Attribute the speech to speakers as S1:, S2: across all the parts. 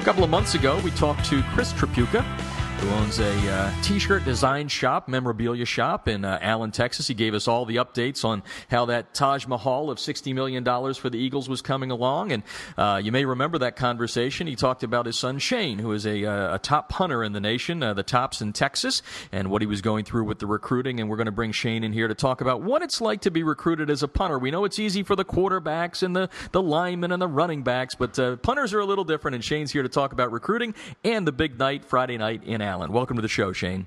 S1: A couple of months ago, we talked to Chris TRIPUCKA, who owns a T-shirt design shop, memorabilia shop in Allen, Texas. He gave us all the updates on how that Taj Mahal of $60 million for the Eagles was coming along. And you may remember that conversation. He talked about his son Shane, who is a top punter in the nation, the tops in Texas, and what he was going through with the recruiting. And we're going to bring Shane in here to talk about what it's like to be recruited as a punter. We know it's easy for the quarterbacks and the linemen and the running backs, but punters are a little different, and Shane's here to talk about recruiting and the big night, Friday night in Allen. Welcome to the show, Shane.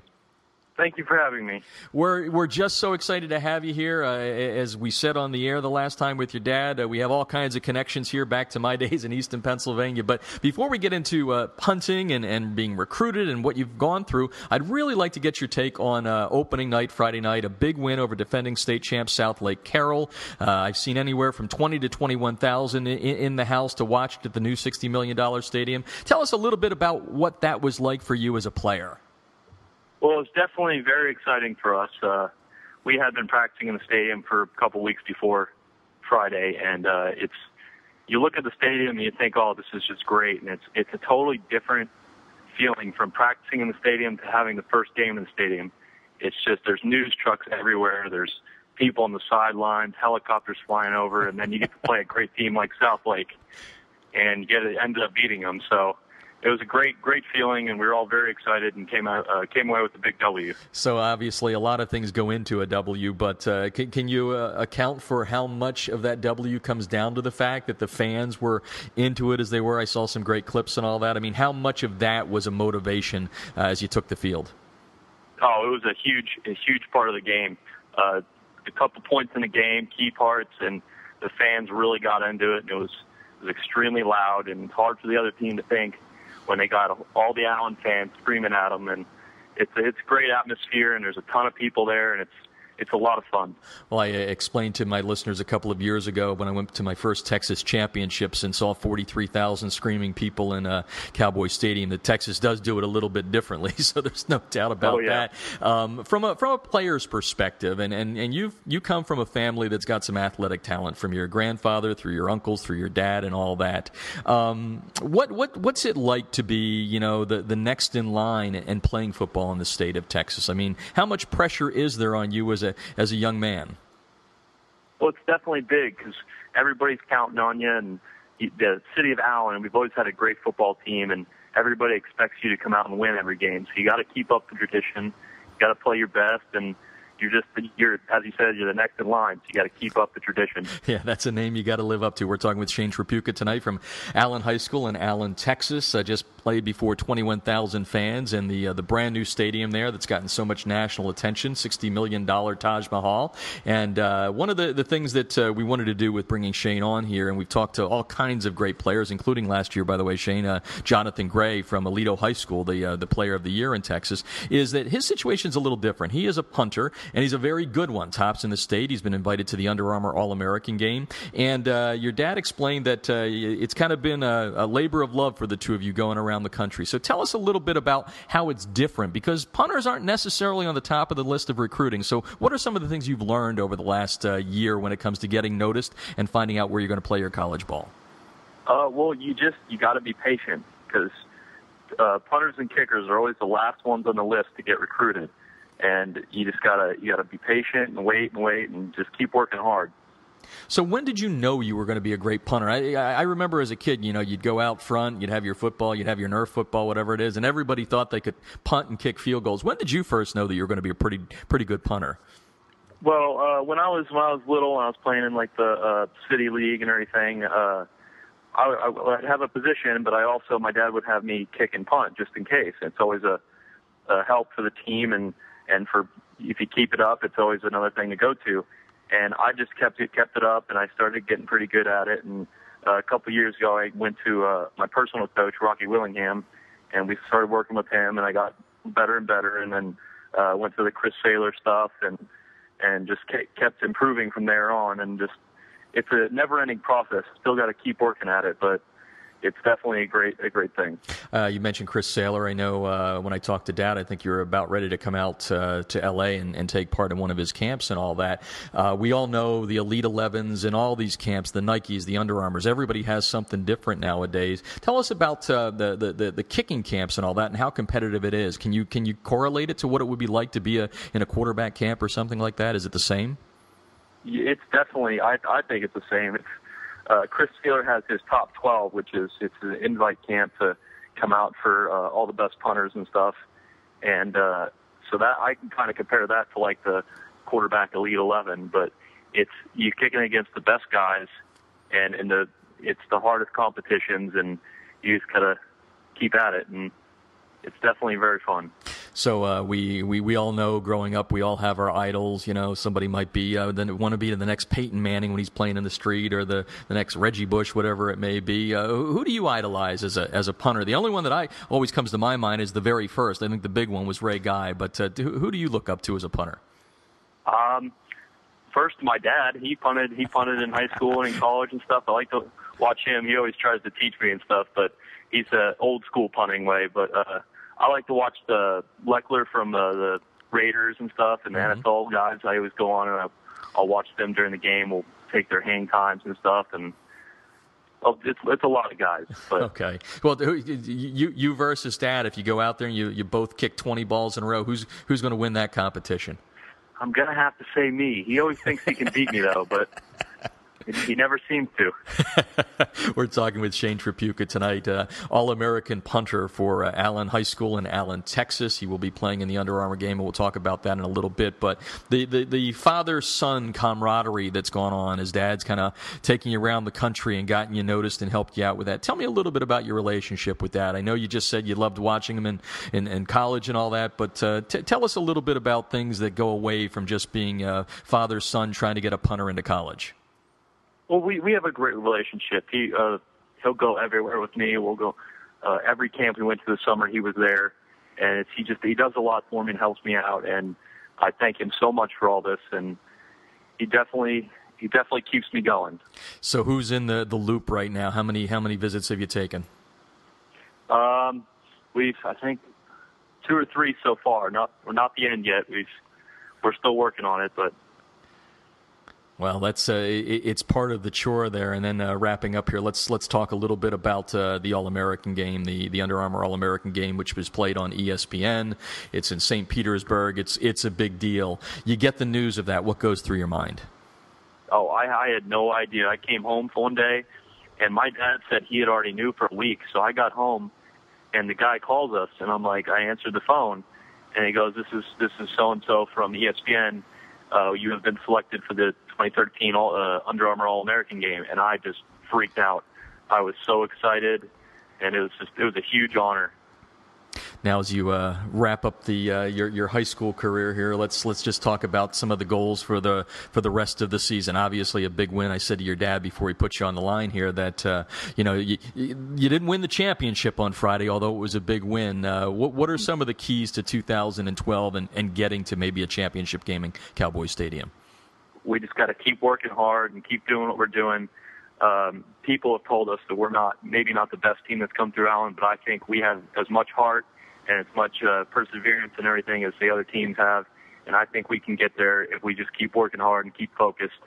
S2: Thank you for having me.
S1: We're just so excited to have you here. As we said on the air the last time with your dad, we have all kinds of connections here back to my days in Easton, Pennsylvania. But before we get into punting and being recruited and what you've gone through, I'd really like to get your take on opening night, Friday night, a big win over defending state champ South Lake Carroll. I've seen anywhere from 20 to 21,000 in the house to watch at the new $60 million stadium. Tell us a little bit about what that was like for you as a player.
S2: Well, it's definitely very exciting for us. We had been practicing in the stadium for a couple weeks before Friday, and you look at the stadium and you think, oh, this is just great, and it's a totally different feeling from practicing in the stadium to having the first game in the stadium. It's just there's news trucks everywhere, there's people on the sidelines, helicopters flying over, and then you get to play a great team like South Lake, and ended up beating them. So it was a great feeling, and we were all very excited and came away with a big W.
S1: So obviously a lot of things go into a W, but can you account for how much of that W comes down to the fact that the fans were into it as they were? I saw some great clips and all that. I mean, how much of that was a motivation as you took the field?
S2: Oh, it was a huge part of the game. A couple points in the game, key parts, and the fans really got into it. And it was extremely loud, and it's hard for the other team to think when they got all the Allen fans screaming at them. And it's a great atmosphere, and there's a ton of people there, and it's a lot of fun.
S1: Well, I explained to my listeners a couple of years ago when I went to my first Texas championships and saw 43,000 screaming people in Cowboy Stadium that Texas does do it a little bit differently, so there's no doubt about that. From a player's perspective, and you come from a family that's got some athletic talent from your grandfather, through your uncles, through your dad, and all that. What's it like to be, the next in line and playing football in the state of Texas? I mean, how much pressure is there on you as a young man?
S2: Well, it's definitely big because everybody's counting on you, and the city of Allen, we've always had a great football team, and everybody expects you to come out and win every game. So you got to keep up the tradition, you got to play your best, and you're as you said, you're the next in line, so you got to keep up the tradition. Yeah,
S1: that's a name you got to live up to. We're talking with Shane TRIPUCKA tonight from Allen High School in Allen, Texas. Just played before 21,000 fans in the brand new stadium there that's gotten so much national attention, $60 million Taj Mahal. And one of the things that we wanted to do with bringing Shane on here, and we've talked to all kinds of great players, including last year, by the way, Shane, Jonathan Gray from Aledo High School, the player of the year in Texas, is that his situation's a little different. He is a punter, and he's a very good one, tops in the state. He's been invited to the Under Armour All-American game. And your dad explained that it's kind of been a labor of love for the two of you going around the country. So tell us a little bit about how it's different, because punters aren't necessarily on the top of the list of recruiting. So what are some of the things you've learned over the last year when it comes to getting noticed and finding out where you're going to play your college ball?
S2: Well, you got to be patient, because punters and kickers are always the last ones on the list to get recruited. And you gotta be patient and wait and just keep working hard.
S1: So when did you know you were going to be a great punter? I remember as a kid, you'd go out front, you'd have your football, you'd have your Nerf football, whatever it is, and everybody thought they could punt and kick field goals. When did you first know that you were going to be a pretty good punter?
S2: Well, when I was little, I was playing in like the city league and everything. I'd have a position, but my dad would have me kick and punt just in case. It's always a help for the team, and for if you keep it up, it's always another thing to go to. And I just kept it up, and I started getting pretty good at it. And a couple of years ago, I went to my personal coach, Rocky Willingham, and we started working with him, and I got better and better. And then went to the Chris Saylor stuff, and just kept improving from there on. And just it's a never-ending process. Still got to keep working at it, but it's definitely a great thing.
S1: You mentioned Chris Saylor. I know when I talked to Dad, I think you're about ready to come out to L.A. and take part in one of his camps and all that. We all know the Elite 11s and all these camps, the Nikes, the Under Armours. Everybody has something different nowadays. Tell us about the kicking camps and all that and how competitive it is. Can you correlate it to what it would be like to be in a quarterback camp or something like that? Is it the same?
S2: It's definitely. I think it's the same. Chris Saylor has his top 12, which it's an invite camp to come out for all the best punters and stuff, and so that I can kind of compare that to like the quarterback Elite 11, but it's you kicking against the best guys, and it's the hardest competitions, and you just gotta keep at it, and it's definitely very fun.
S1: So we all know growing up we all have our idols. You know, somebody might be want to be the next Peyton Manning when he's playing in the street, or the next Reggie Bush, whatever it may be. Who do you idolize as a punter? The only one that always comes to my mind is the very first. I think the big one was Ray Guy. But who do you look up to as a punter?
S2: First, my dad. He punted in high school and in college and stuff. I like to watch him. He always tries to teach me and stuff, but he's old school punting way. But I like to watch the Leckler from the Raiders and stuff, and the NFL guys. I always go on and I'll watch them during the game. We'll take their hang times and stuff, and it's a lot of guys. But.
S1: Okay. Well, you versus Dad. If you go out there and you both kick 20 balls in a row, who's going to win that competition?
S2: I'm gonna have to say me. He always thinks he can beat me though, but. He never seems to.
S1: We're talking with Shane TRIPUCKA tonight, All-American punter for Allen High School in Allen, Texas. He will be playing in the Under Armour game, and we'll talk about that in a little bit. But the father-son camaraderie that's gone on as Dad's kind of taking you around the country and gotten you noticed and helped you out with that. Tell me a little bit about your relationship with Dad. I know you just said you loved watching him in college and all that, but tell us a little bit about things that go away from just being father-son trying to get a punter into college.
S2: Well, we have a great relationship. He'll go everywhere with me. We'll go every camp we went to this summer. He was there, and he does a lot for me and helps me out. And I thank him so much for all this. And he definitely keeps me going. So
S1: who's in the loop right now? How many visits have you taken?
S2: We've I think 2 or 3 so far. We're not the end yet. We're still working on it, but.
S1: Well, that's it's part of the chore there. And then wrapping up here, let's talk a little bit about the All-American game, the Under Armour All-American game, which was played on ESPN. It's in St. Petersburg. It's a big deal. You get the news of that. What goes through your mind?
S2: Oh, I had no idea. I came home for one day, and my dad said he had already knew for a week. So I got home, and the guy calls us, and I'm like, I answered the phone, and he goes, "This is so and so from ESPN. You have been selected for the 2013 Under Armour All-American game," and I just freaked out. I was so excited, and it was a huge honor.
S1: Now, as you wrap up your high school career here, let's just talk about some of the goals for the rest of the season. Obviously, a big win. I said to your dad before he put you on the line here that you didn't win the championship on Friday, although it was a big win. What are some of the keys to 2012 and getting to maybe a championship game in Cowboy Stadium?
S2: We just got to keep working hard and keep doing what we're doing. People have told us that we're maybe not the best team that's come through Allen, but I think we have as much heart and as much perseverance and everything as the other teams have. And I think we can get there if we just keep working hard and keep focused,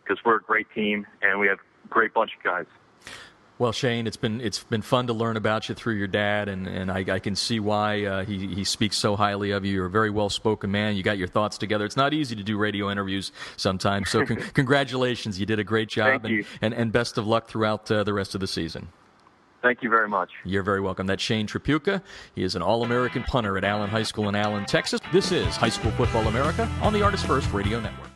S2: because we're a great team and we have a great bunch of guys.
S1: Well, Shane, it's been fun to learn about you through your dad, and I can see why he speaks so highly of you. You're a very well-spoken man. You got your thoughts together. It's not easy to do radio interviews sometimes, so congratulations. You did a great job.
S2: Thank you.
S1: And best of luck throughout the rest of the season.
S2: Thank you very much.
S1: You're very welcome. That's Shane TRIPUCKA. He is an All-American punter at Allen High School in Allen, Texas. This is High School Football America on the Artist First Radio Network.